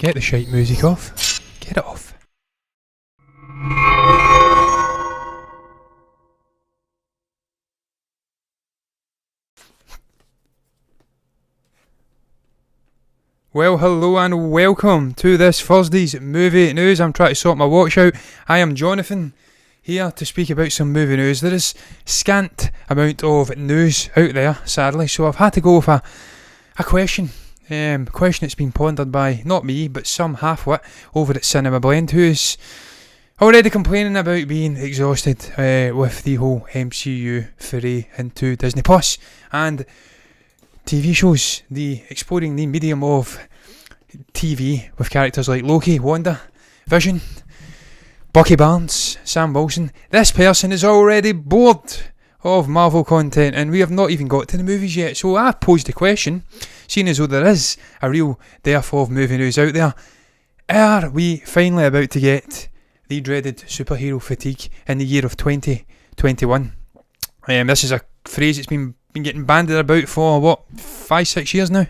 Get the shite music off. Get it off. Well, hello and welcome to this Thursday's movie news. I'm trying to sort my watch out. I am Jonathan, here to speak about some movie news. There is scant amount of news out there, sadly, so I've had to go with a question. Question that's been pondered by, not me, but some half-wit over at Cinema Blend, who's already complaining about being exhausted with the whole MCU foray into Disney Plus and TV shows, exploring the medium of TV with characters like Loki, Wanda, Vision, Bucky Barnes, Sam Wilson. This person is already bored of Marvel content and we have not even got to the movies yet. So I posed the question, seeing as though there is a real dearth of movie news out there, are we finally about to get the dreaded superhero fatigue in the year of 2021? This is a phrase that's been getting bandied about for 5-6 years now,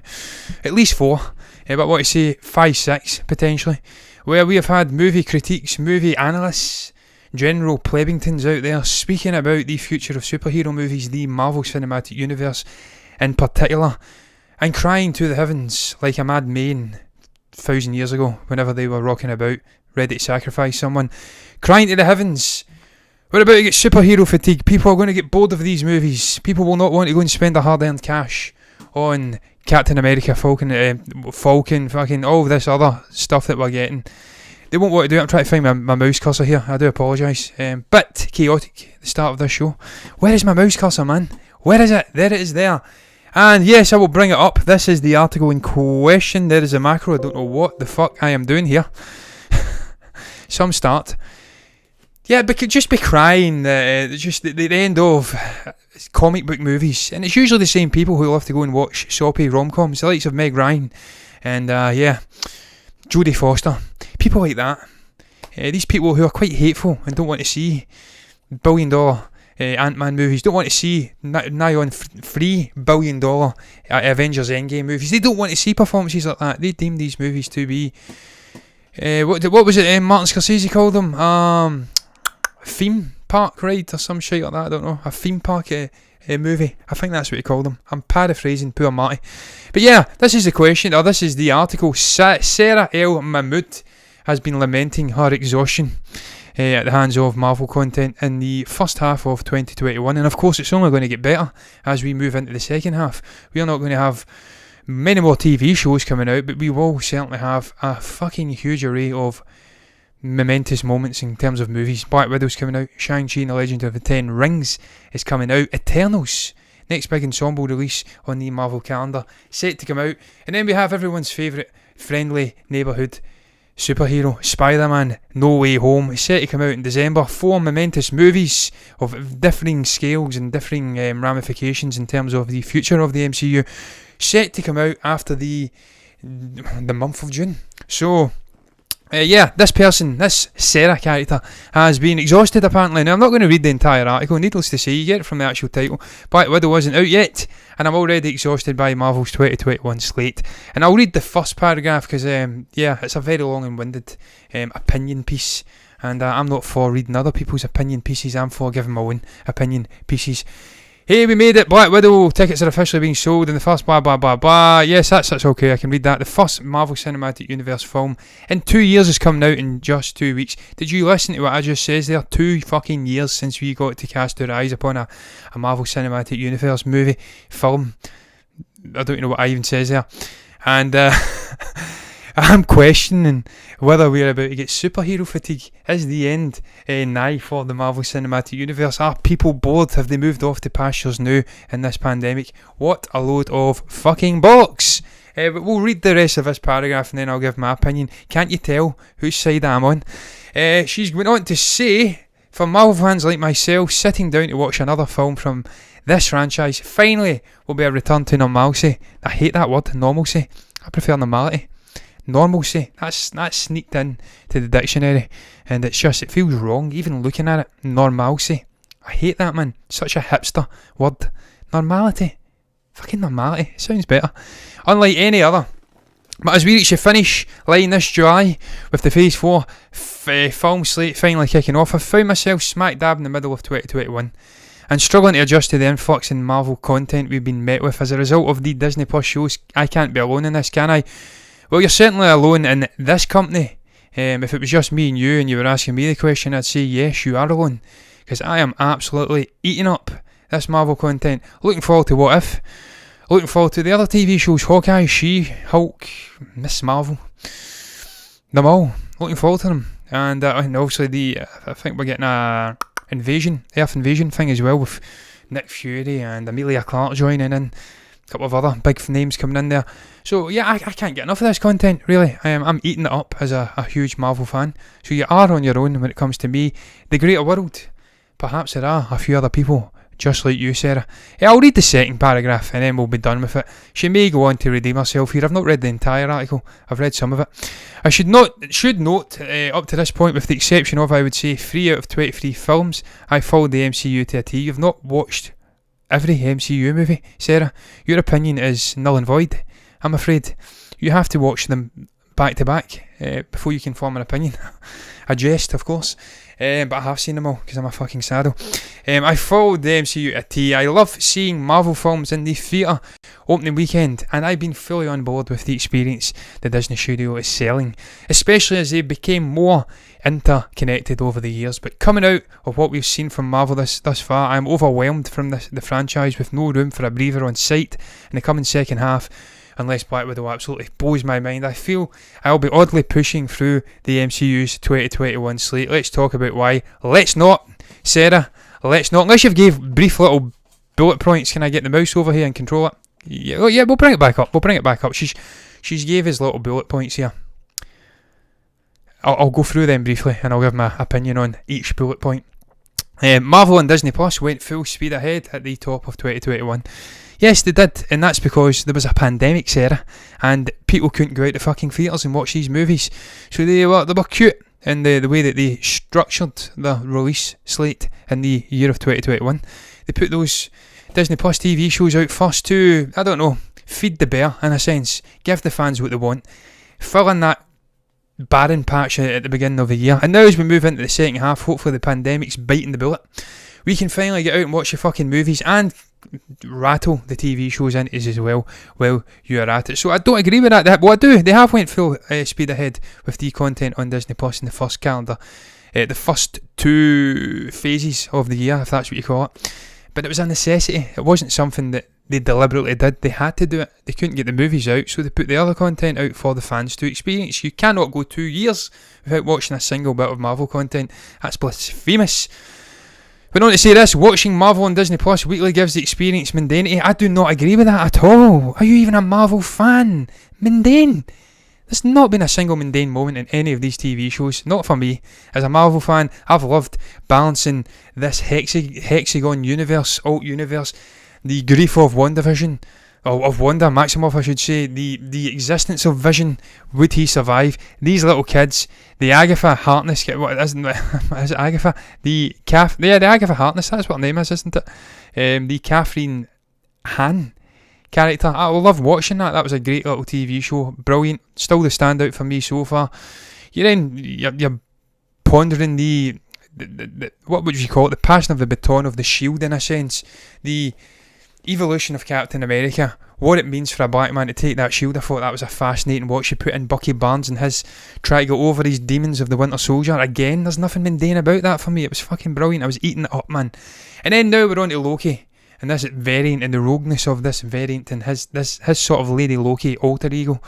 at least 4, but I want to say 5-6 potentially, where we have had movie critiques, movie analysts, general plebingtons out there speaking about the future of superhero movies, the Marvel Cinematic Universe in particular, and crying to the heavens like a mad man 1,000 years ago whenever they were rocking about ready to sacrifice someone, crying to the heavens, we're about to get superhero fatigue. People are going to get bored of these movies. People will not want to go and spend their hard-earned cash on Captain America, Falcon, fucking all this other stuff that we're getting. They won't want to do it. I'm trying to find my mouse cursor here. I do apologise. Bit chaotic at the start of this show. Where is my mouse cursor, man? Where is it? There it is there. And yes, I will bring it up. This is the article in question. There is a macro. I don't know what the fuck I am doing here. Some start. Yeah, but could just be crying just the end of comic book movies. And it's usually the same people who love to go and watch soppy rom-coms. The likes of Meg Ryan and, Jodie Foster. People like that. These people who are quite hateful and don't want to see billion-dollar Ant-Man movies, don't want to see nigh on $3 billion Avengers Endgame movies. They don't want to see performances like that. They deem these movies to be... what was it Martin Scorsese called them? Theme park ride or some shit like that, I don't know. A theme park movie. I think that's what he called them. I'm paraphrasing poor Marty. But yeah, this is the question, or this is the article. Sarah L. Mahmood has been lamenting her exhaustion at the hands of Marvel content in the first half of 2021. And of course, it's only going to get better as we move into the second half. We are not going to have many more TV shows coming out, but we will certainly have a fucking huge array of momentous moments in terms of movies. Black Widow's coming out, Shang-Chi and the Legend of the Ten Rings is coming out, Eternals, next big ensemble release on the Marvel calendar, set to come out, and then we have everyone's favourite friendly neighbourhood superhero, Spider-Man No Way Home, is set to come out in December. 4 momentous movies of differing scales and differing ramifications in terms of the future of the MCU, set to come out after the month of June. So this Sarah character has been exhausted apparently. Now I'm not going to read the entire article, needless to say, you get it from the actual title. Black Widow isn't out yet, and I'm already exhausted by Marvel's 2021 slate. And I'll read the first paragraph because, it's a very long and winded opinion piece. And I'm not for reading other people's opinion pieces, I'm for giving my own opinion pieces. Hey, we made it, Black Widow, tickets are officially being sold in the first blah blah blah blah. Yes, that's okay, I can read that. The first Marvel Cinematic Universe film in 2 years is coming out in just 2 weeks. Did you listen to what I just says there? 2 fucking years since we got to cast our eyes upon a Marvel Cinematic Universe movie, film. I don't know what I even says there. And I'm questioning whether we're about to get superhero fatigue. Is the end nigh for the Marvel Cinematic Universe? Are people bored? Have they moved off to pastures new in this pandemic? What a load of fucking bollocks! But we'll read the rest of this paragraph and then I'll give my opinion. Can't you tell whose side I'm on? She's went on to say, for Marvel fans like myself, sitting down to watch another film from this franchise finally will be a return to normalcy. I hate that word, normalcy. I prefer normality. Normalcy, that's sneaked in to the dictionary, and it feels wrong even looking at it. Normalcy, I hate that, man. Such a hipster word. Normality, fucking normality, sounds better. Unlike any other But as we reach the finish line this July, with the Phase 4 film slate finally kicking off, I've found myself smack dab in the middle of 2021 and struggling to adjust to the influx in Marvel content we've been met with as a result of the Disney Plus shows. I can't be alone in this, can I? Well, you're certainly alone in this company. If it was just me and you were asking me the question, I'd say yes, you are alone, because I am absolutely eating up this Marvel content. Looking forward to What If, looking forward to the other TV shows, Hawkeye, She-Hulk, Miss Marvel, them all, looking forward to them. And obviously I think we're getting a Earth Invasion thing as well, with Nick Fury and Emilia Clarke joining in, a couple of other big names coming in there. So yeah, I can't get enough of this content, really. I'm eating it up as a huge Marvel fan. So you are on your own when it comes to me. The greater world, perhaps there are a few other people just like you, Sarah. I'll read the second paragraph and then we'll be done with it. She may go on to redeem herself here. I've not read the entire article, I've read some of it. I should note, up to this point, with the exception of, I would say, 3 out of 23 films, I followed the MCU to a T. You've not watched every MCU movie, Sarah. Your opinion is null and void, I'm afraid. You have to watch them back to back before you can form an opinion. I jest, of course. But I have seen them all because I'm a fucking saddle. I followed the MCU at T. I love seeing Marvel films in the theatre opening weekend, and I've been fully on board with the experience the Disney studio is selling, especially as they became more interconnected over the years. But coming out of what we've seen from Marvel thus far, I'm overwhelmed from the franchise, with no room for a breather on sight in the coming second half, unless Black Widow absolutely blows my mind. I feel I'll be oddly pushing through the MCU's 2021 slate. Let's talk about why. Let's not, Sarah, let's not. Unless you've gave brief little bullet points. Can I get the mouse over here and control it? Yeah, we'll bring it back up. She's gave us little bullet points here. I'll go through them briefly and I'll give my opinion on each bullet point. Marvel and Disney Plus went full speed ahead at the top of 2021. Yes, they did, and that's because there was a pandemic, Sarah, and people couldn't go out to fucking theatres and watch these movies. So they were cute in the way that they structured the release slate in the year of 2021. They put those Disney Plus TV shows out first to, I don't know, feed the bear in a sense, give the fans what they want, fill in that barren patch at the beginning of the year. And now as we move into the second half, hopefully the pandemic's biting the bullet, we can finally get out and watch the fucking movies and rattle the TV shows into us as well while you are at it. So I don't agree with that. What I do, they have went full speed ahead with the content on Disney Plus in the first calendar, the first 2 phases of the year, if that's what you call it. But it was a necessity. It wasn't something that they deliberately did. They had to do it. They couldn't get the movies out, so they put the other content out for the fans to experience. You cannot go 2 years without watching a single bit of Marvel content. That's blasphemous. But on to say this, watching Marvel on Disney Plus weekly gives the experience mundanity. I do not agree with that at all. Are you even a Marvel fan? Mundane. There's not been a single mundane moment in any of these TV shows. Not for me. As a Marvel fan, I've loved balancing this hexagon universe, alt universe, the grief of WandaVision, of Wanda Maximoff, I should say, the existence of Vision, would he survive? These little kids, the Agatha Harkness, what isn't it? Is it Agatha? The Agatha Harkness, that's what her name is, isn't it? The Catherine Hahn character. I love watching that. That was a great little TV show, brilliant. Still the standout for me so far. You're pondering the what would you call it? The passing of the baton of the shield, in a sense. The evolution of Captain America, what it means for a black man to take that shield. I thought that was a fascinating watch. You put in Bucky Barnes and his try to go over these demons of the Winter Soldier. Again, there's nothing mundane about that for me. It was fucking brilliant. I was eating it up, man. And then now we're on to Loki, and this variant and the rogueness of this variant and his sort of Lady Loki alter ego,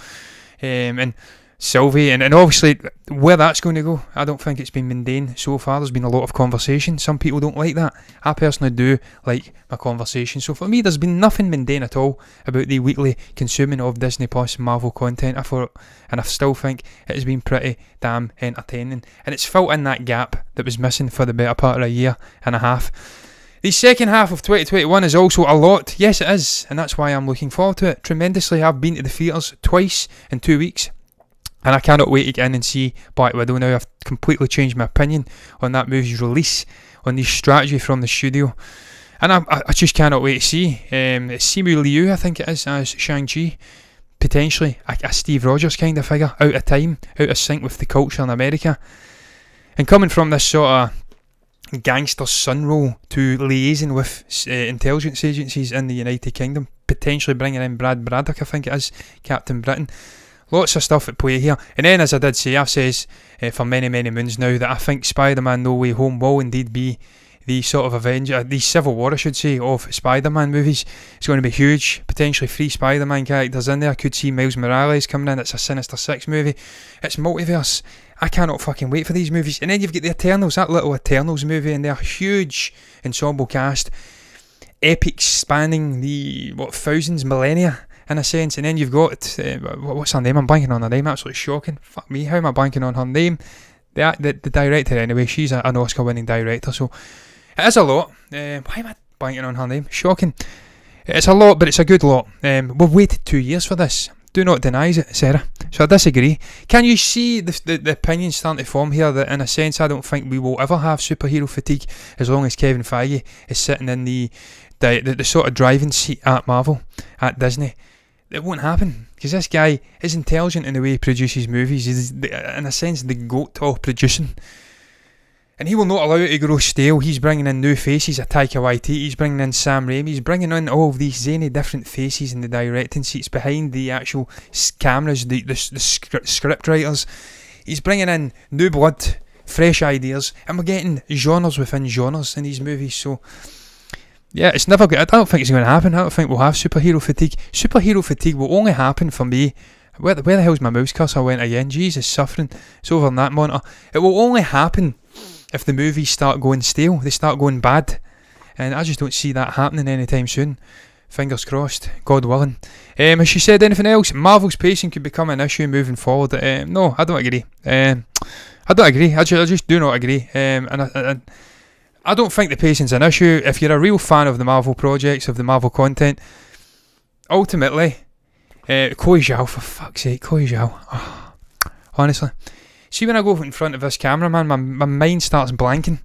and Sylvie, and obviously where that's going to go. I don't think it's been mundane so far. There's been a lot of conversation. Some people don't like that. I personally do like my conversation. So for me, there's been nothing mundane at all about the weekly consuming of Disney Plus Marvel content. I still think it has been pretty damn entertaining, and it's filled in that gap that was missing for the better part of a year and a half. The second half of 2021 is also a lot. Yes, it is, and that's why I'm looking forward to it tremendously. I've been to the theatres twice in 2 weeks, and I cannot wait to get in and see Black Widow now. I've completely changed my opinion on that movie's release, on the strategy from the studio, and I just cannot wait to see. It's Simu Liu, I think it is, as Shang-Chi. potentially a Steve Rogers kind of figure, out of time, out of sync with the culture in America. And coming from this sort of gangster son role to liaising with intelligence agencies in the United Kingdom, potentially bringing in Brad Braddock, I think it is, Captain Britain. Lots of stuff at play here. And then, as I did say, I've says for many moons now that I think Spider-Man No Way Home will indeed be the sort of the Civil War, I should say, of Spider-Man movies. It's going to be huge. Potentially 3 Spider-Man characters in there. Could see Miles Morales coming in. It's a Sinister Six movie. It's multiverse. I cannot fucking wait for these movies. And then you've got the Eternals, that little Eternals movie, and they're huge ensemble cast. Epic spanning the, thousands, millennia, in a sense. And then you've got, what's her name? I'm blanking on her name. Absolutely shocking. Fuck me, how am I blanking on her name? The director, anyway. She's an Oscar-winning director, so it is a lot. Why am I blanking on her name? Shocking. It's a lot, but it's a good lot. We've waited 2 years for this. Do not deny it, Sarah. So I disagree. Can you see the opinions starting to form here that, in a sense, I don't think we will ever have superhero fatigue as long as Kevin Feige is sitting in the sort of driving seat at Marvel, at Disney. It won't happen, because this guy is intelligent in the way he produces movies. He's, in a sense, the goat of producing. And he will not allow it to grow stale. He's bringing in new faces, a Taika Waititi, he's bringing in Sam Raimi, he's bringing in all of these zany different faces in the directing seats behind the actual cameras, the script writers. He's bringing in new blood, fresh ideas, and we're getting genres within genres in these movies. So yeah, it's never good. I don't think it's going to happen. I don't think we'll have superhero fatigue. Superhero fatigue will only happen for me. Where the hell's my mouse cursor went again? Jesus, suffering. It's over on that monitor. It will only happen if the movies start going stale. They start going bad. And I just don't see that happening anytime soon. Fingers crossed. God willing. Has she said anything else? Marvel's pacing could become an issue moving forward. No, I don't agree. I don't agree. I just do not agree. And I don't think the pacing's an issue. If you're a real fan of the Marvel projects, of the Marvel content, ultimately, Chloe Zhao, for fuck's sake, Chloe Zhao. Oh, honestly. See, when I go in front of this camera, man, my mind starts blanking.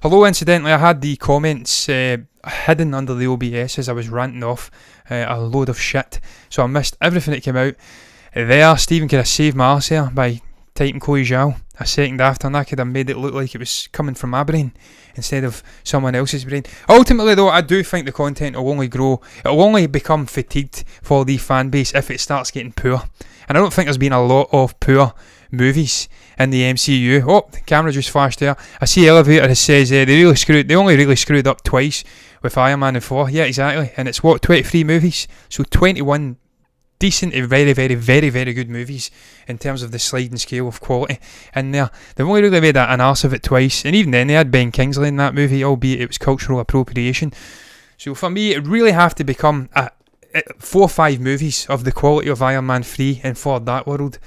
Although, incidentally, I had the comments hidden under the OBS as I was ranting off a load of shit. So I missed everything that came out. There, Stephen could have saved my arse here by typing Chloe Zhao a second after, and I could have made it look like it was coming from my brain instead of someone else's brain. Ultimately, though, I do think the content will only grow. It will only become fatigued for the fan base if it starts getting poor. And I don't think there's been a lot of poor movies in the MCU. Oh, the camera just flashed there. I see Elevator says they only really screwed up twice with Iron Man and Thor. Yeah, exactly. And it's 23 movies, so 21 decent, very good movies in terms of the sliding scale of quality in there. They've only really made an arse of it twice, and even then they had Ben Kingsley in that movie, albeit it was cultural appropriation. So for me, it really have to become 4 or 5 movies of the quality of Iron Man 3 and for that world,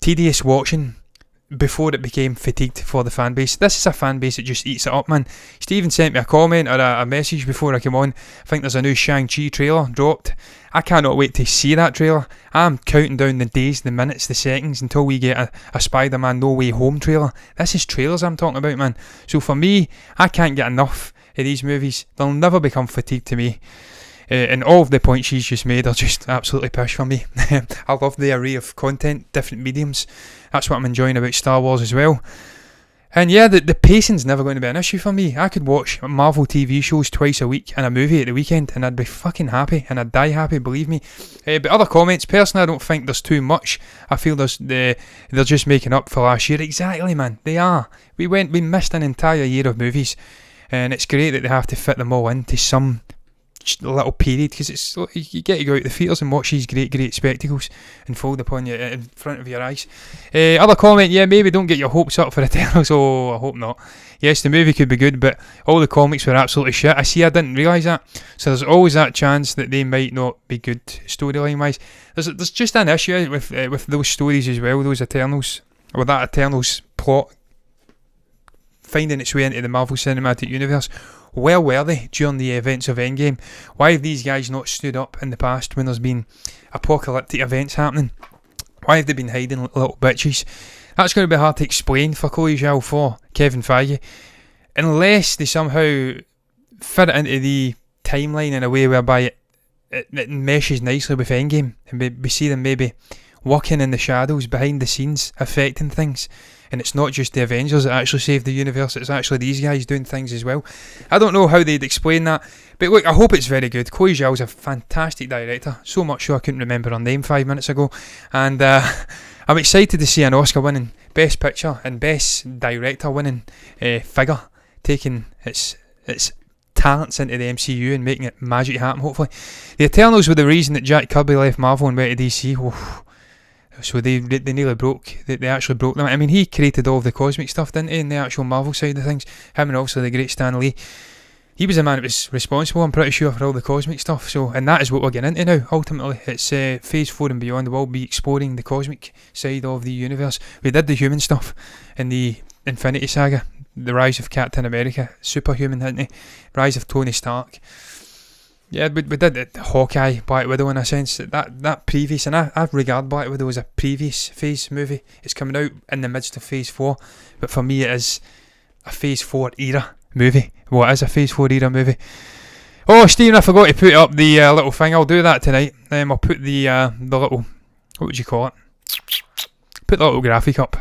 tedious watching before it became fatigued for the fan base. This is a fan base that just eats it up, man. Stephen sent me a comment or a message before I came on. I think there's a new Shang-Chi trailer dropped. I cannot wait to see that trailer. I'm counting down the days, the minutes, the seconds until we get a Spider-Man No Way Home trailer. This is trailers I'm talking about, man. So for me, I can't get enough of these movies. They'll never become fatigued to me. And all of the points she's just made are just absolutely pish for me. I love the array of content, different mediums. That's what I'm enjoying about Star Wars as well. And yeah, the pacing's never going to be an issue for me. I could watch Marvel TV shows twice a week and a movie at the weekend and I'd be fucking happy and I'd die happy, believe me. But other comments, personally I don't think there's too much. I feel they're just making up for last year. Exactly, man, they are. We missed an entire year of movies and it's great that they have to fit them all into some little period, because it's you get to go out the theatres and watch these great spectacles unfold upon you in front of your eyes. Other comment, yeah, maybe don't get your hopes up for Eternals. Oh, I hope not. Yes, the movie could be good, but all the comics were absolutely shit. I didn't realise that. So there's always that chance that they might not be good storyline wise. There's just an issue with those stories as well, those Eternals, or that Eternals plot finding its way into the Marvel Cinematic Universe. Where were they during the events of Endgame? Why have these guys not stood up in the past when there's been apocalyptic events happening? Why have they been hiding like little bitches? That's going to be hard to explain for Chloe Zhao, for Kevin Feige, unless they somehow fit it into the timeline in a way whereby it meshes nicely with Endgame, and we see them maybe working in the shadows behind the scenes, affecting things. And it's not just the Avengers that actually save the universe, it's actually these guys doing things as well. I don't know how they'd explain that, but look, I hope it's very good. Chloe Zhao's a fantastic director, so much so I couldn't remember her name 5 minutes ago. And I'm excited to see an Oscar winning Best Picture and Best Director winning figure taking its talents into the MCU and making it magic happen, hopefully. The Eternals were the reason that Jack Kirby left Marvel and went to DC. Oof. So they nearly broke. They actually broke them. I mean, he created all of the cosmic stuff, didn't he, in the actual Marvel side of things. Him and also the great Stan Lee. He was the man that was responsible, I'm pretty sure, for all the cosmic stuff. So, and that is what we're getting into now. Ultimately, it's Phase 4 and beyond. We'll be exploring the cosmic side of the universe. We did the human stuff in the Infinity Saga. The rise of Captain America. Superhuman, didn't he? Rise of Tony Stark. Yeah, we did it. Hawkeye, Black Widow, in a sense. That previous, and I regard Black Widow as a previous Phase movie. It's coming out in the midst of Phase 4, but for me it is a Phase 4 era movie. Well, it is a Phase 4 era movie. Oh, Stephen, I forgot to put up the little thing. I'll do that tonight. I'll put the little, what would you call it? Put the little graphic up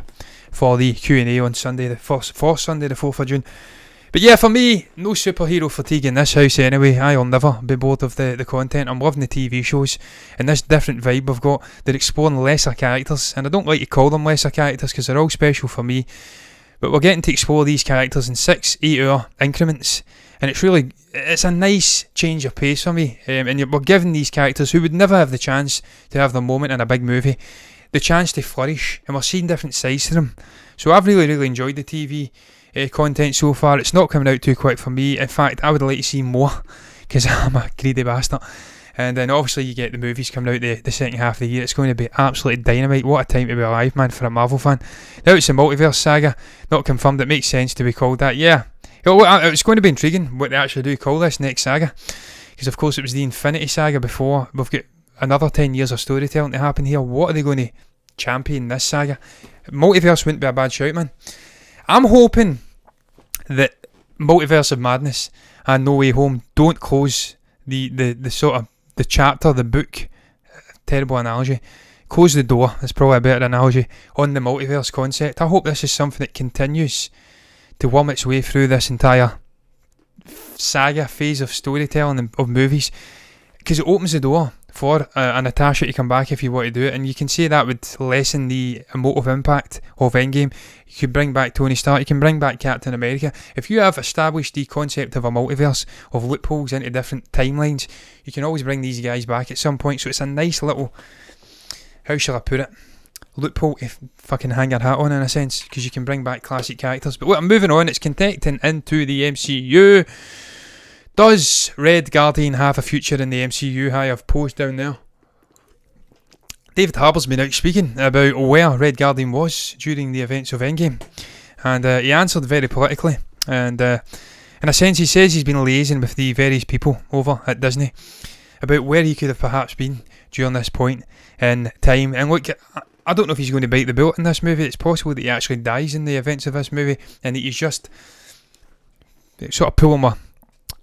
for the Q&A on Sunday, the 4th of June. But yeah, for me, no superhero fatigue in this house anyway. I'll never be bored of the content. I'm loving the TV shows and this different vibe we've got. They're exploring lesser characters, and I don't like to call them lesser characters because they're all special for me. But we're getting to explore these characters in 6-8 hour increments, and it's a nice change of pace for me. And we're giving these characters who would never have the chance to have their moment in a big movie the chance to flourish, and we're seeing different sides to them. So I've really enjoyed the TV content so far. It's not coming out too quick for me. In fact, I would like to see more because I'm a greedy bastard. And then obviously you get the movies coming out the second half of the year. It's going to be absolutely dynamite. What a time to be alive, man, for a Marvel fan. Now it's the Multiverse Saga, not confirmed. It makes sense to be called that. Yeah, it's going to be intriguing what they actually do call this next saga, because of course it was the Infinity Saga before. We've got another 10 years of storytelling to happen here. What are they going to champion this saga? Multiverse wouldn't be a bad shout, man. I'm hoping that Multiverse of Madness and No Way Home don't close the sort of the chapter, the book, terrible analogy, close the door, that's probably a better analogy, on the multiverse concept. I hope this is something that continues to worm its way through this entire saga phase of storytelling and of movies, because it opens the door for a Natasha to come back if you want to do it, and you can say that would lessen the emotive impact of Endgame. You can bring back Tony Stark, you can bring back Captain America. If you have established the concept of a multiverse, of loopholes into different timelines, you can always bring these guys back at some point. So it's a nice little, how shall I put it, loophole to fucking hang your hat on, in a sense, because you can bring back classic characters. But I'm moving on, it's connecting into the MCU. Does Red Guardian have a future in the MCU? I have posed down there. David Harbour's been out speaking about where Red Guardian was during the events of Endgame, and he answered very politically, and in a sense he says he's been liaising with the various people over at Disney about where he could have perhaps been during this point in time. And look, I don't know if he's going to bite the bullet in this movie. It's possible that he actually dies in the events of this movie, and that he's just sort of pulling my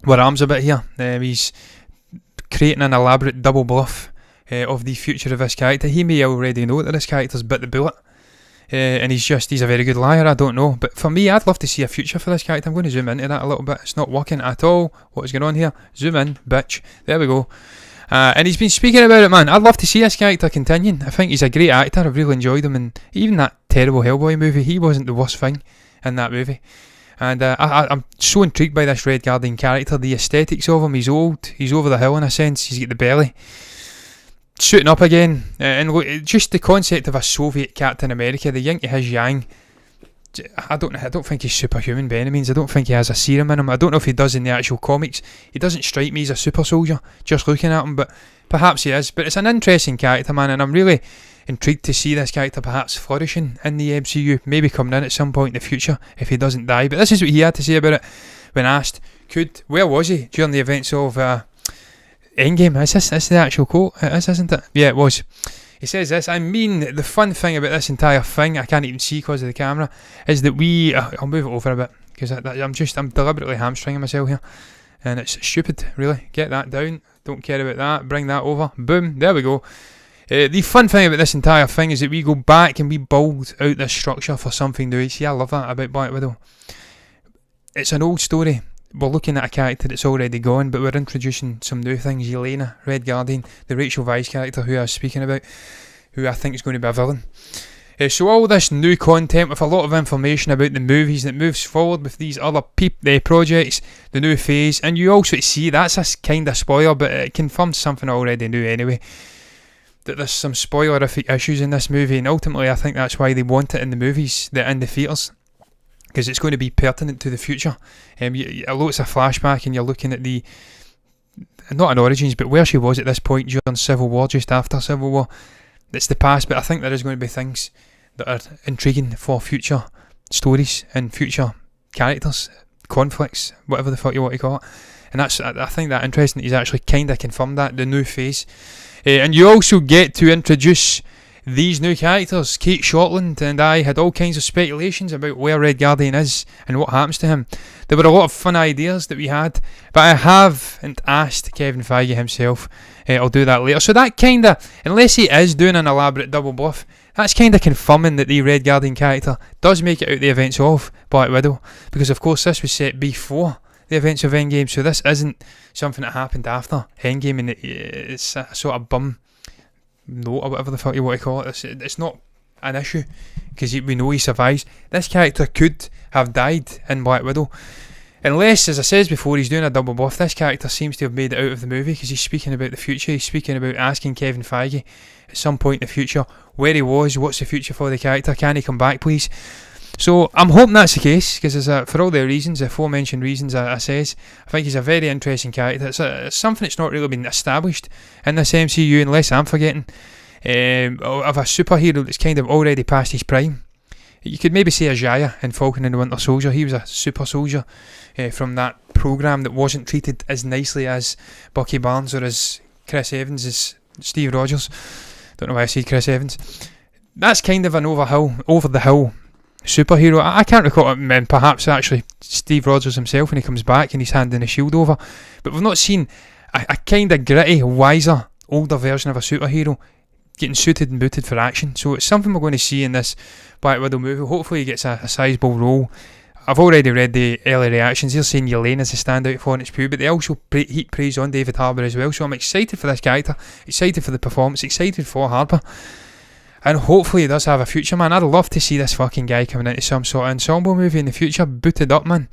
arms a bit here. He's creating an elaborate double bluff of the future of this character. He may already know that this character's bit the bullet, and he's a very good liar. I don't know, but for me, I'd love to see a future for this character. I'm going to zoom into that a little bit. It's not working at all. What is going on here? Zoom in, bitch. There we go. And he's been speaking about it, man. I'd love to see this character continuing. I think he's a great actor. I've really enjoyed him, and even that terrible Hellboy movie, he wasn't the worst thing in that movie. And I'm so intrigued by this Red Guardian character, the aesthetics of him. He's old, he's over the hill in a sense, he's got the belly shooting up again, and look, just the concept of a Soviet Captain America, the yin to his yang. I don't think he's superhuman by any means. I don't think he has a serum in him. I don't know if he does in the actual comics. He doesn't strike me as a super soldier just looking at him, but perhaps he is. But it's an interesting character, man, and I'm really intrigued to see this character perhaps flourishing in the MCU, maybe coming in at some point in the future if he doesn't die. But this is what he had to say about it when asked, where was he during the events of Endgame? Is this the actual quote? It is, isn't it? Yeah, it was. He says this: I mean, the fun thing about this entire thing, I can't even see because of the camera, is that I'll move it over a bit because I'm deliberately hamstringing myself here. and it's stupid, really. Get that down. Don't care about that. Bring that over. Boom. There we go. The fun thing about this entire thing is that we go back and we build out this structure for something new. See, I love that about Black Widow. It's an old story. We're looking at a character that's already gone, but we're introducing some new things. Yelena, Red Guardian, the Rachel Weisz character who I was speaking about, who I think is going to be a villain. So all this new content with a lot of information about the movies that moves forward with these other projects, the new phase, and you also see that's a kind of spoiler, but it confirms something I already knew anyway, that there's some spoilerific issues in this movie, and ultimately I think that's why they want it in the movies, in the theatres, because it's going to be pertinent to the future. Although it's a flashback and you're looking at the, not an origins, but where she was at this point during Civil War, just after Civil War. It's the past, but I think there is going to be things that are intriguing for future stories and future characters, conflicts, whatever the fuck you want to call it. And that's, I think that interesting that he's actually kind of confirmed that, the new phase. And you also get to introduce these new characters. Kate Shortland and I had all kinds of speculations about where Red Guardian is and what happens to him. There were a lot of fun ideas that we had, but I haven't asked Kevin Feige himself. I'll do that later. So that kind of, unless he is doing an elaborate double bluff, that's kind of confirming that the Red Guardian character does make it out the events of Black Widow, because of course this was set before the events of Endgame, so this isn't something that happened after Endgame, and it's a sort of bum note or whatever the fuck you want to call it. It's not an issue, because we know he survives. This character could have died in Black Widow, unless, as I said before, he's doing a double bluff. This character seems to have made it out of the movie, because he's speaking about the future. He's speaking about asking Kevin Feige at some point in the future where he was, what's the future for the character, can he come back please. So I'm hoping that's the case, because for all the reasons, the aforementioned reasons I says, I think he's a very interesting character. It's something that's not really been established in this MCU, unless I'm forgetting, of a superhero that's kind of already past his prime. You could maybe say Ajaya in Falcon and the Winter Soldier. He was a super soldier from that programme that wasn't treated as nicely as Bucky Barnes or as Chris Evans, as Steve Rogers. Don't know why I said Chris Evans. That's kind of an over-the-hill superhero. I can't recall it, and perhaps actually Steve Rogers himself when he comes back and he's handing the shield over. But we've not seen a kind of gritty, wiser, older version of a superhero getting suited and booted for action. So it's something we're going to see in this Black Widow movie. Hopefully he gets a sizable role. I've already read the early reactions. They're saying Yelena's a standout for its pew, but they also heap praise on David Harbour as well. So I'm excited for this character, excited for the performance, excited for Harbour. And hopefully he does have a future, man. I'd love to see this fucking guy coming into some sort of ensemble movie in the future, booted up, man.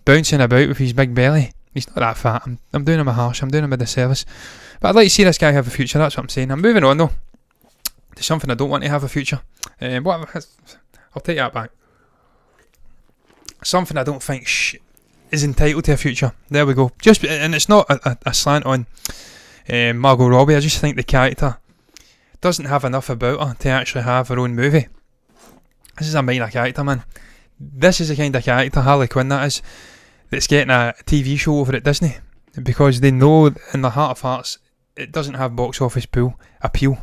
Bouncing about with his big belly. He's not that fat. I'm doing him a harsh. I'm doing him a disservice. But I'd like to see this guy have a future. That's what I'm saying. I'm moving on, though, to something I don't want to have a future. I'll take that back. Something I don't think is entitled to a future. There we go. And it's not a slant on Margot Robbie. I just think the character doesn't have enough about her to actually have her own movie. This is a minor character, man. This is the kind of character, Harley Quinn that is, that's getting a TV show over at Disney, because they know in their heart of hearts it doesn't have box office appeal,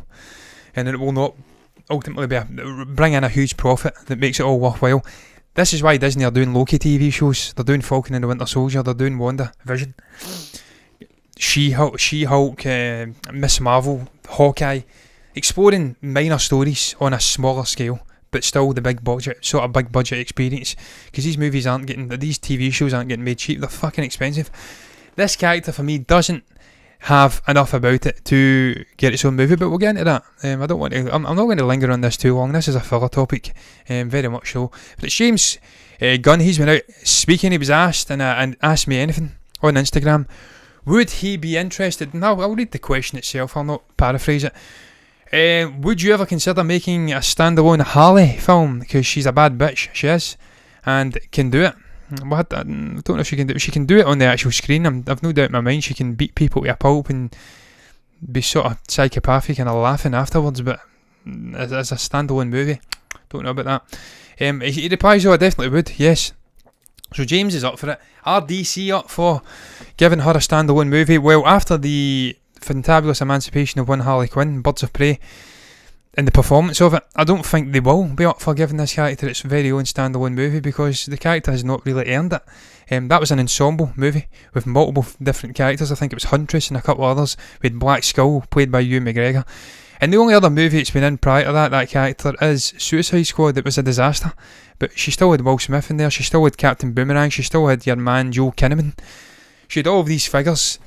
and it will not ultimately bring in a huge profit that makes it all worthwhile. This is why Disney are doing Loki TV shows. They're doing Falcon and the Winter Soldier. They're doing WandaVision, She-Hulk, Miss Marvel, Hawkeye, exploring minor stories on a smaller scale, but still the big budget experience. Because these TV shows aren't getting made cheap. They're fucking expensive. This character for me doesn't have enough about it to get its own movie, but we'll get into that. I'm not going to linger on this too long. This is a filler topic, very much so. But it's James Gunn. He's been out speaking. He was asked, and asked me anything on Instagram. Would he be interested? Now I'll read the question itself. I'll not paraphrase it. Would you ever consider making a standalone Harley film? Because she's a bad bitch, she is, and can do it. I don't know if she can do it. She can do it on the actual screen. I've no doubt in my mind she can beat people to a pulp and be sort of psychopathic and laughing afterwards. But as a standalone movie, don't know about that. He replies, I definitely would, yes. So James is up for it. Are DC up for giving her a standalone movie? Well, after the fantabulous emancipation of one Harley Quinn, Birds of Prey, in the performance of it, I don't think they will be up for giving this character its very own standalone movie, because the character has not really earned it. That was an ensemble movie with multiple different characters. I think it was Huntress and a couple others, with Black Skull played by Ewan McGregor. And the only other movie it's been in prior to that character is Suicide Squad. It was a disaster, but she still had Will Smith in there, she still had Captain Boomerang, she still had your man Joel Kinnaman. She had all of these figures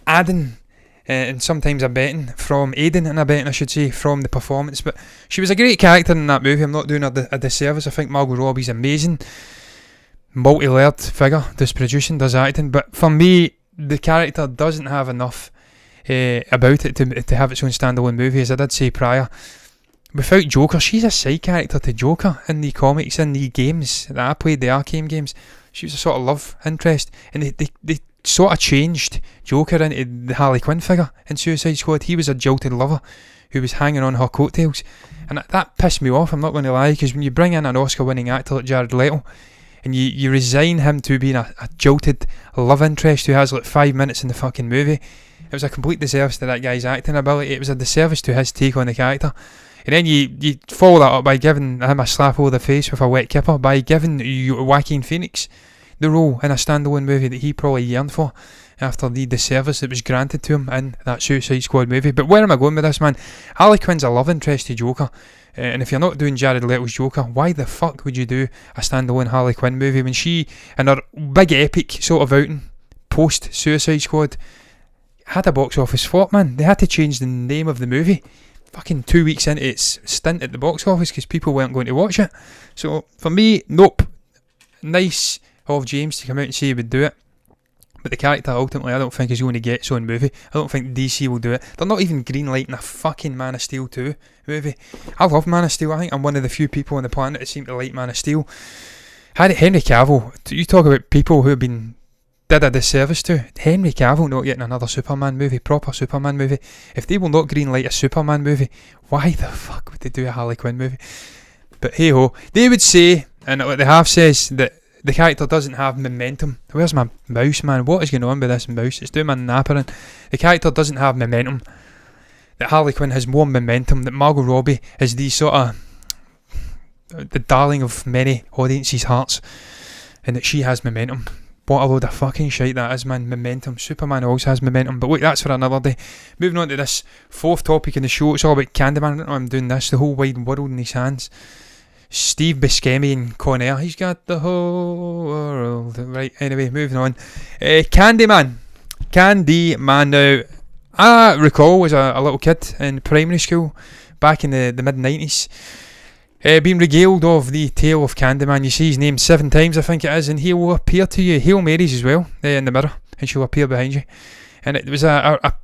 adding and sometimes aiding, I should say, from the performance. But she was a great character in that movie. I'm not doing her a disservice. I think Margot Robbie's amazing, multi-layered figure, does producing, does acting. But for me, the character doesn't have enough about it to have its own standalone movie. As I did say prior, without Joker, she's a side character to Joker in the comics, in the games that I played, the Arkham games. She was a sort of love interest, and they sort of changed Joker into the Harley Quinn figure in Suicide Squad. He was a jilted lover who was hanging on her coattails, and that pissed me off, I'm not going to lie, because when you bring in an Oscar winning actor like Jared Leto and you resign him to being a jilted love interest who has like 5 minutes in the fucking movie, it was a complete disservice to that guy's acting ability. It was a disservice to his take on the character. And then you follow that up by giving him a slap over the face with a wet kipper, by giving Joaquin Phoenix the role in a standalone movie that he probably yearned for after the disservice that was granted to him in that Suicide Squad movie. But where am I going with this, man? Harley Quinn's a love interest to Joker, and if you're not doing Jared Leto's Joker, why the fuck would you do a standalone Harley Quinn movie when she, in her big epic sort of outing post Suicide Squad, had a box office flop, man? They had to change the name of the movie fucking 2 weeks into its stint at the box office because people weren't going to watch it. So for me, nope. Nice of James to come out and say he would do it, but the character ultimately I don't think is going to get its own movie. I don't think DC will do it. They're not even greenlighting a fucking Man of Steel 2 movie. I love Man of Steel. I think I'm one of the few people on the planet that seem to like Man of Steel. Henry Cavill, you talk about people who have been did a disservice to. Henry Cavill not getting another Superman movie, proper Superman movie. If they will not greenlight a Superman movie, why the fuck would they do a Harley Quinn movie? But hey ho, they would say, and what they have says, that the character doesn't have momentum. Where's my mouse, man? What is going on with this mouse? It's doing my nappering. The character doesn't have momentum. That Harley Quinn has more momentum. That Margot Robbie is the sort of the darling of many audiences' hearts, and that she has momentum. What a load of fucking shite that is, man. Momentum. Superman also has momentum. But look, that's for another day. Moving on to this fourth topic in the show. It's all about Candyman. I don't know why I'm doing this. The whole wide world in his hands. Steve Buscemi and Con Air. He's got the whole world. Right, anyway, moving on. Candyman. Now, I recall as a little kid in primary school back in the mid-90s, being regaled of the tale of Candyman. You see his name 7 times, I think it is, and he will appear to you. Hail Marys as well, in the mirror, and she'll appear behind you. And it was a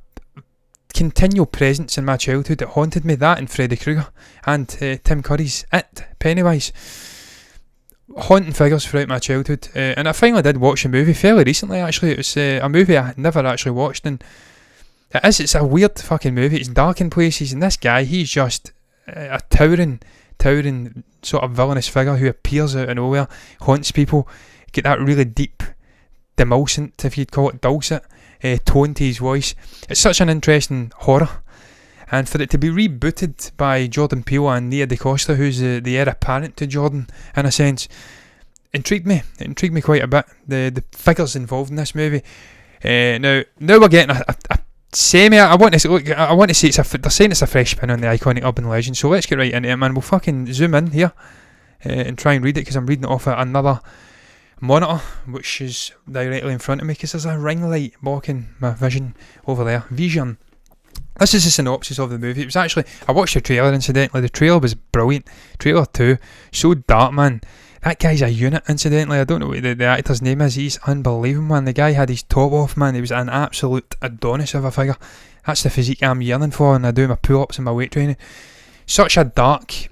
continual presence in my childhood that haunted me, that and Freddy Krueger and Tim Curry's It, Pennywise, haunting figures throughout my childhood. And I finally did watch the movie fairly recently, actually. It was a movie I never actually watched, and it's a weird fucking movie. It's dark in places, and this guy, he's just a towering sort of villainous figure who appears out of nowhere, haunts people, get that really deep, demulcent, if you'd call it, dulcet tone to his voice. It's such an interesting horror, and for it to be rebooted by Jordan Peele and Nia DaCosta, who's the heir apparent to Jordan in a sense, intrigued me. It intrigued me quite a bit. The figures involved in this movie. Now we're getting a semi. I want to say they're saying it's a fresh spin on the iconic urban legend. So let's get right into it, man. We'll fucking zoom in here and try and read it, because I'm reading it off another monitor which is directly in front of me, because there's a ring light blocking my vision over there. Vision. This is the synopsis of the movie. It was actually, I watched the trailer incidentally. The trailer was brilliant. Trailer 2, so dark, man. That guy's a unit, incidentally. I don't know what the actor's name is. He's unbelievable, man. The guy had his top off, man. He was an absolute Adonis of a figure. That's the physique I'm yearning for, and I do my pull-ups and my weight training. Such a dark,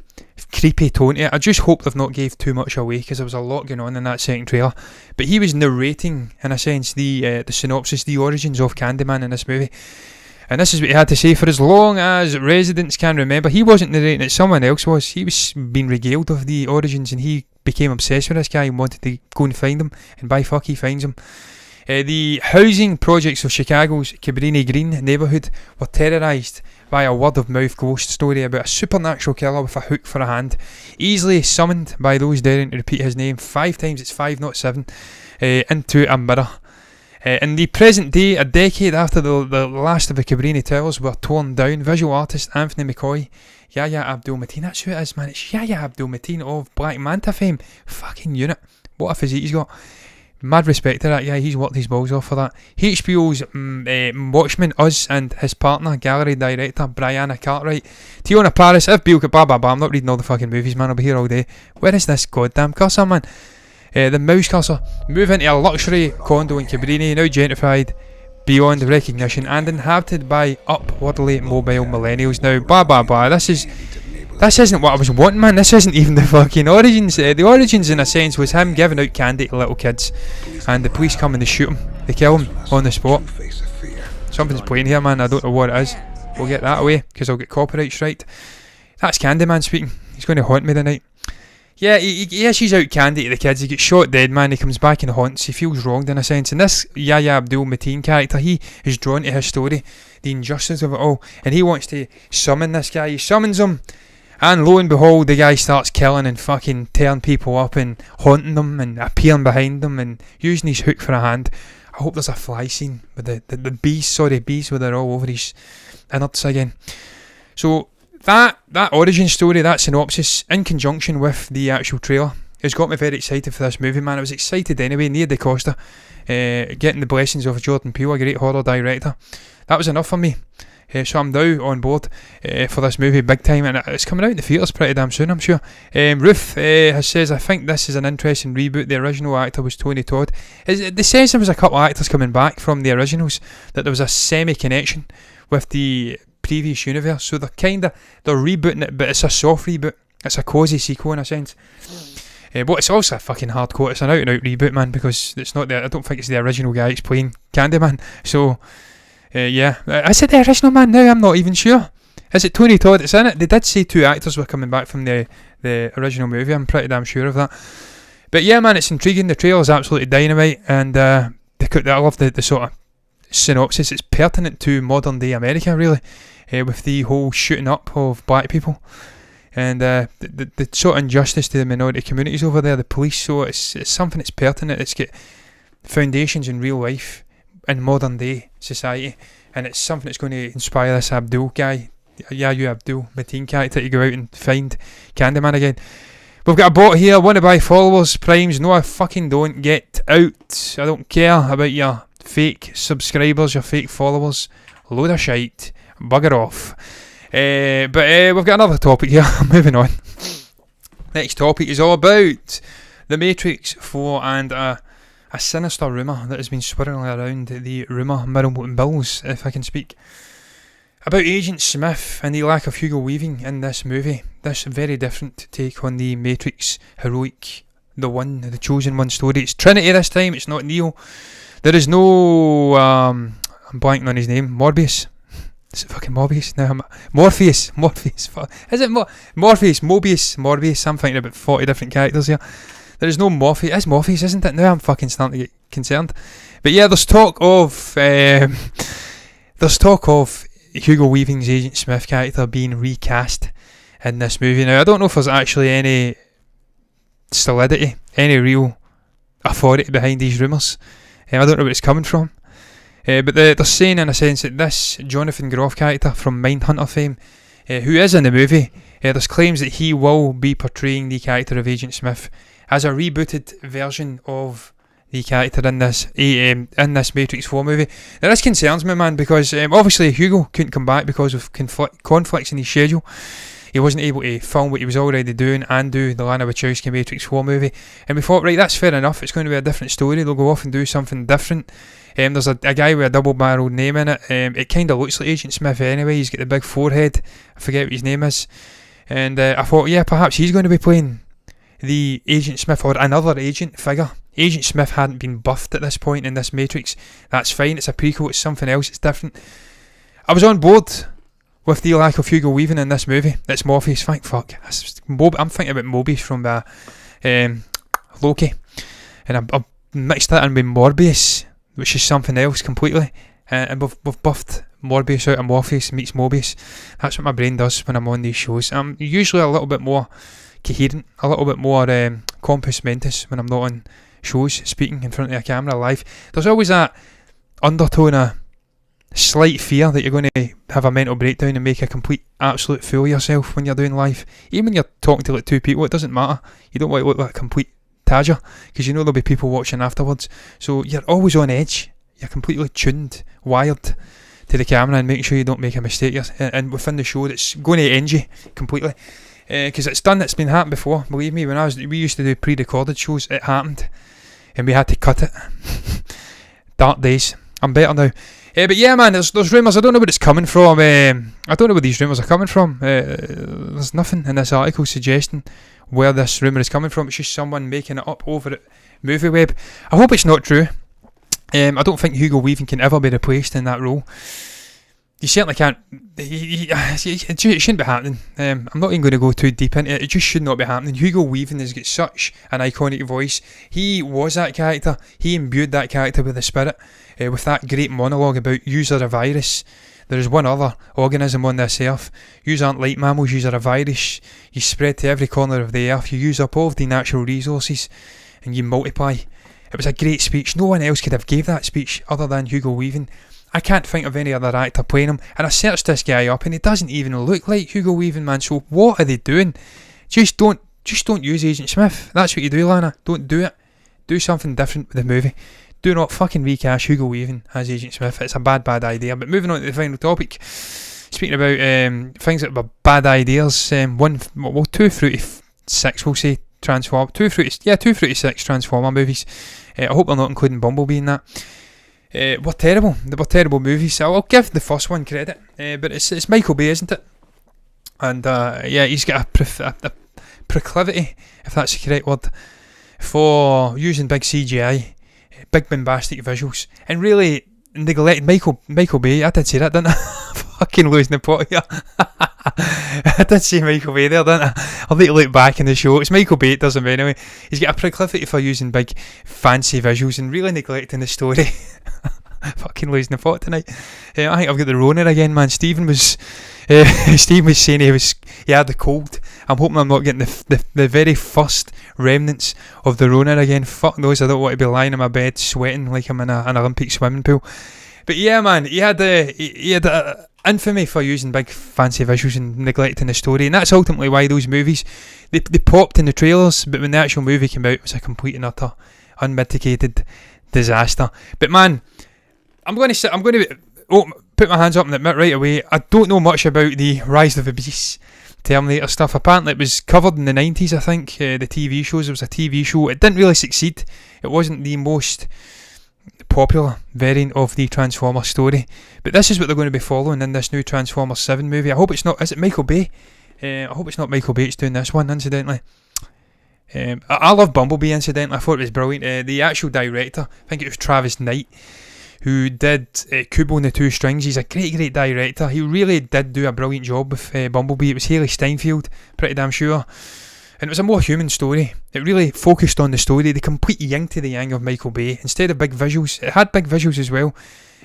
creepy tone to it. I just hope they've not gave too much away, because there was a lot going on in that second trailer. But he was narrating, in a sense, the synopsis, the origins of Candyman in this movie. And this is what he had to say. For as long as residents can remember, he wasn't narrating it, someone else was. He was being regaled of the origins, and he became obsessed with this guy and wanted to go and find him, and by fuck he finds him. The housing projects of Chicago's Cabrini Green neighbourhood were terrorised by a word-of-mouth ghost story about a supernatural killer with a hook for a hand, easily summoned by those daring to repeat his name 5 times, it's 5 not 7, into a mirror. In the present day, a decade after the last of the Cabrini Towers were torn down, visual artist Anthony McCoy, Yahya Abdul-Mateen, that's who it is, man, it's Yahya Abdul-Mateen of Black Manta fame, fucking unit, what a physique he's got. Mad respect to that, yeah, he's worked his balls off for that. HBO's Watchmen, Us, and his partner, gallery director Brianna Cartwright. Tiona Paris, if Bill I'm not reading all the fucking movies, man, I'll be here all day. Where is this goddamn cursor, man? The mouse cursor. Move into a luxury condo in Cabrini, now gentrified beyond recognition and inhabited by upwardly mobile millennials. Now, this isn't what I was wanting, man. This isn't even the fucking origins. The origins, in a sense, was him giving out candy to little kids, and the police come and they shoot him. They kill him on the spot. Something's playing here, man. I don't know what it is. We'll get that away, because I'll get copyright striked. That's Candyman speaking. He's going to haunt me tonight. Yeah, he issues out candy to the kids. He gets shot dead, man. He comes back and haunts. He feels wronged, in a sense. And this Yahya Abdul-Mateen character, he is drawn to his story, the injustice of it all, and he wants to summon this guy. He summons him, and lo and behold, the guy starts killing and fucking tearing people up and haunting them and appearing behind them and using his hook for a hand. I hope there's a fly scene with the bees where they're all over his innards again. So that origin story, that synopsis, in conjunction with the actual trailer, has got me very excited for this movie, man. I was excited anyway. Nia DaCosta, getting the blessings of Jordan Peele, a great horror director. That was enough for me. So I'm now on board for this movie big time, and it's coming out in the theatres pretty damn soon, I'm sure. Ruth says, I think this is an interesting reboot. The original actor was Tony Todd. They says there was a couple of actors coming back from the originals, that there was a semi-connection with the previous universe, so they're rebooting it, but it's a soft reboot. It's a cosy sequel in a sense. But it's also a fucking hardcore. It's an out-and-out reboot, man, because it's not I don't think it's the original guy that's playing Candyman. So yeah, is it the original, man? Now I'm not even sure. Is it Tony Todd that's in it? They did say 2 actors were coming back from the original movie. I'm pretty damn sure of that. But yeah, man, it's intriguing. The trailer's absolutely dynamite, and I love the sort of synopsis. It's pertinent to modern day America, really, with the whole shooting up of black people and the sort of injustice to the minority communities over there, the police. So it's something that's pertinent. It's got foundations in real life in modern day society, and it's something that's going to inspire this Abdul guy, Yahya Abdul-Mateen character, to go out and find Candyman again. We've got a bot here. Want to buy followers, primes? No, I fucking don't. Get out. I don't care about your fake subscribers, your fake followers. Load of shite. Bugger off. But we've got another topic here. Moving on. Next topic is all about The Matrix 4 and a sinister rumour that has been swirling around the rumour bills, if I can speak, about Agent Smith and the lack of Hugo Weaving in this movie. This very different take on the Matrix heroic, the chosen one story. It's Trinity this time, it's not Neo. There is no, I'm blanking on his name, Morbius. Is it fucking Morbius? No, Morpheus. Is it Morpheus, Morbius? I'm thinking about 40 different characters here. There is no Morpheus. It's Morpheus, isn't it? Now I'm fucking starting to get concerned. But yeah, there's talk of Hugo Weaving's Agent Smith character being recast in this movie. Now I don't know if there's actually any solidity, any real authority behind these rumours. I don't know where it's coming from. But they're saying, in a sense, that this Jonathan Groff character from Mindhunter fame, who is in the movie, there's claims that he will be portraying the character of Agent Smith as a rebooted version of the character in this Matrix 4 movie. Now this concerns me, man, because obviously Hugo couldn't come back because of conflicts in his schedule. He wasn't able to film what he was already doing and do the Lana Wachowski Matrix 4 movie. And we thought, right, that's fair enough. It's going to be a different story. They'll go off and do something different. There's a guy with a double-barreled name in it. It kind of looks like Agent Smith anyway. He's got the big forehead. I forget what his name is. And I thought, yeah, perhaps he's going to be playing the Agent Smith or another agent figure. Agent Smith hadn't been buffed at this point in this Matrix. That's fine. It's a prequel. It's something else. It's different. I was on board with the lack of Hugo Weaving in this movie. It's Morpheus. Thank fuck. I'm thinking about Mobius from Loki. And I've mixed that in with Morbius, which is something else completely. And we've buffed Morbius out of Morpheus meets Mobius. That's what my brain does when I'm on these shows. I'm usually a little bit more coherent, a little bit more compos mentis when I'm not on shows speaking in front of a camera live. There's always that undertone of slight fear that you're going to have a mental breakdown and make a complete absolute fool of yourself when you're doing live. Even when you're talking to like two people, it doesn't matter. You don't want to look like a complete Taja, because you know there'll be people watching afterwards. So you're always on edge. You're completely tuned, wired to the camera, and making sure you don't make a mistake. And within the show, that's going to end you completely. Because it's been happened before. Believe me, we used to do pre-recorded shows, it happened, and we had to cut it. Dark days. I'm better now. But yeah, man, there's rumours. I don't know where it's coming from. I don't know where these rumours are coming from. There's nothing in this article suggesting where this rumour is coming from. It's just someone making it up over at MovieWeb. I hope it's not true. I don't think Hugo Weaving can ever be replaced in that role. You certainly can't. It shouldn't be happening. I'm not even going to go too deep into it. It just should not be happening. Hugo Weaving has got such an iconic voice. He was that character. He imbued that character with a spirit. With that great monologue about yous are a virus. There is one other organism on this earth. Yous aren't like mammals. Yous are a virus. You spread to every corner of the earth. You use up all of the natural resources and you multiply. It was a great speech. No one else could have gave that speech other than Hugo Weaving. I can't think of any other actor playing him, and I searched this guy up and he doesn't even look like Hugo Weaving, man. So what are they doing? Just don't use Agent Smith. That's what you do, Lana. Don't do it. Do something different with the movie. Do not fucking recast Hugo Weaving as Agent Smith. It's a bad idea. But moving on to the final topic, speaking about things that were bad ideas, 2 through to 6 we'll say Transform 2 through to 6 Transformer movies. I hope they're not including Bumblebee in that. Were terrible. They were terrible movies. I'll give the first one credit, but it's Michael Bay, isn't it? And he's got a proclivity, if that's the correct word, for using big CGI, big bombastic visuals, and really neglected Michael Bay. I did say that, didn't I? Fucking losing the plot here. I did say Michael Bay there, didn't I? I'll need to look back in the show. It's Michael Bay, it doesn't anyway. He's got a proclivity for using big fancy visuals and really neglecting the story. Fucking losing the plot tonight. I think I've got the Rona again, man. Stephen was saying he had the cold. I'm hoping I'm not getting the very first remnants of the Rona again. Fuck knows, I don't want to be lying in my bed sweating like I'm in an Olympic swimming pool. But yeah, man, he had infamy for using big fancy visuals and neglecting the story, and that's ultimately why those movies they popped in the trailers, but when the actual movie came out, it was a complete and utter unmitigated disaster. But man, I'm going to put my hands up and admit right away, I don't know much about the Rise of the Beasts Terminator stuff. Apparently it was covered in the 90s, I think, the TV shows. It was a TV show. It didn't really succeed. It wasn't the most popular variant of the Transformers story, but this is what they're going to be following in this new Transformers 7 movie. I hope it's not, is it Michael Bay? I hope it's not Michael Bates doing this one, incidentally. I love Bumblebee, incidentally. I thought it was brilliant. The actual director, I think it was Travis Knight, who did Kubo and the Two Strings. He's a great director. He really did do a brilliant job with Bumblebee. It was Haley Steinfeld, pretty damn sure. And it was a more human story. It really focused on the story, the complete yin to the yang of Michael Bay. Instead of big visuals, it had big visuals as well.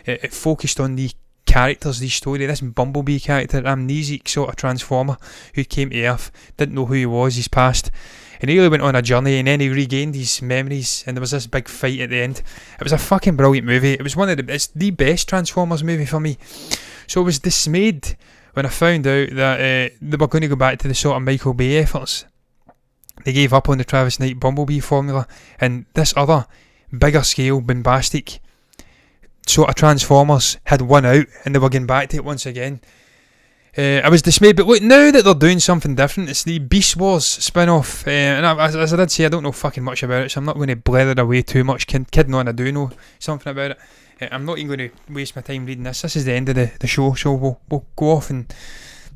It focused on the characters, the story. This Bumblebee character, amnesic sort of transformer who came to Earth, didn't know who he was, he's passed. And he really went on a journey, and then he regained his memories, and there was this big fight at the end. It was a fucking brilliant movie. It was it's the best Transformers movie for me. So I was dismayed when I found out that they were going to go back to the sort of Michael Bay efforts. They gave up on the Travis Knight Bumblebee formula, and this other bigger scale, bombastic sort of Transformers had won out, and they were going back to it once again. I was dismayed, but look, now that they're doing something different, it's the Beast Wars spin-off, and as I did say, I don't know fucking much about it, so I'm not going to blather away too much, kidding on I do know something about it. I'm not even going to waste my time reading this. This is the end of the show, so we'll go off and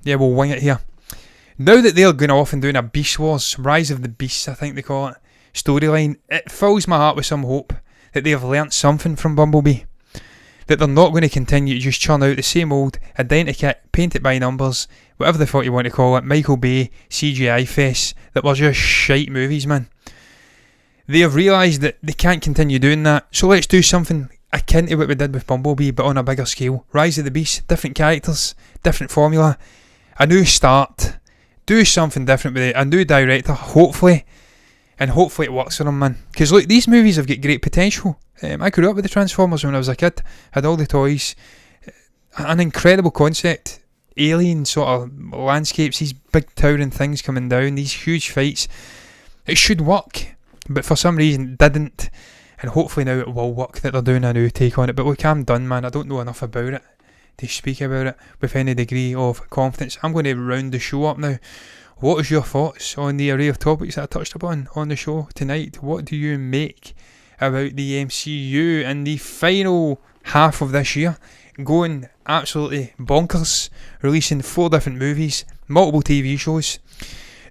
we'll wing it here. Now that they're going off and doing a Beast Wars, Rise of the Beasts, I think they call it, storyline, it fills my heart with some hope that they have learnt something from Bumblebee. That they're not going to continue to just churn out the same old, identikit, paint it by numbers, whatever the fuck you want to call it, Michael Bay, CGI fests, that were just shite movies, man. They have realised that they can't continue doing that, so let's do something akin to what we did with Bumblebee, but on a bigger scale. Rise of the Beast, different characters, different formula, a new start, do something different with it, a new director, hopefully, and hopefully it works for them, man. Because look, these movies have got great potential. I grew up with the Transformers when I was a kid, had all the toys, an incredible concept, alien sort of landscapes, these big towering things coming down, these huge fights. It should work, but for some reason it didn't, and hopefully now it will work, that they're doing a new take on it. But look, I'm done, man. I don't know enough about it to speak about it with any degree of confidence. I'm going to round the show up now. What is your thoughts on the array of topics that I touched upon on the show tonight? What do you make about the MCU in the final half of this year? Going absolutely bonkers, releasing 4 different movies, multiple TV shows.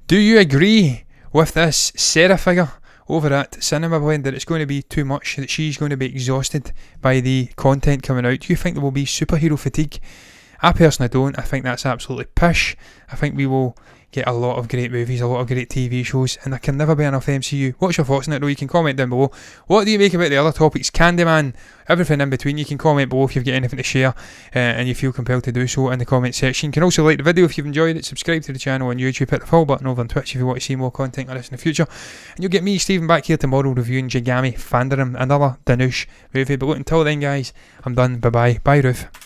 Do you agree with this Sarah figure over at Cinema Blend that it's going to be too much, that she's going to be exhausted by the content coming out? Do you think there will be superhero fatigue? I personally don't. I think that's absolutely pish. I think we will get a lot of great movies, a lot of great TV shows, and there can never be enough MCU. What's your thoughts on it though? You can comment down below. What do you make about the other topics? Candyman, everything in between. You can comment below if you've got anything to share and you feel compelled to do so in the comment section. You can also like the video if you've enjoyed it, subscribe to the channel on YouTube, hit the follow button over on Twitch if you want to see more content like this in the future, and you'll get me, Stephen, back here tomorrow reviewing Jigami Fandarum, another Danush movie. But look, until then guys, I'm done. Bye bye. Bye Ruth.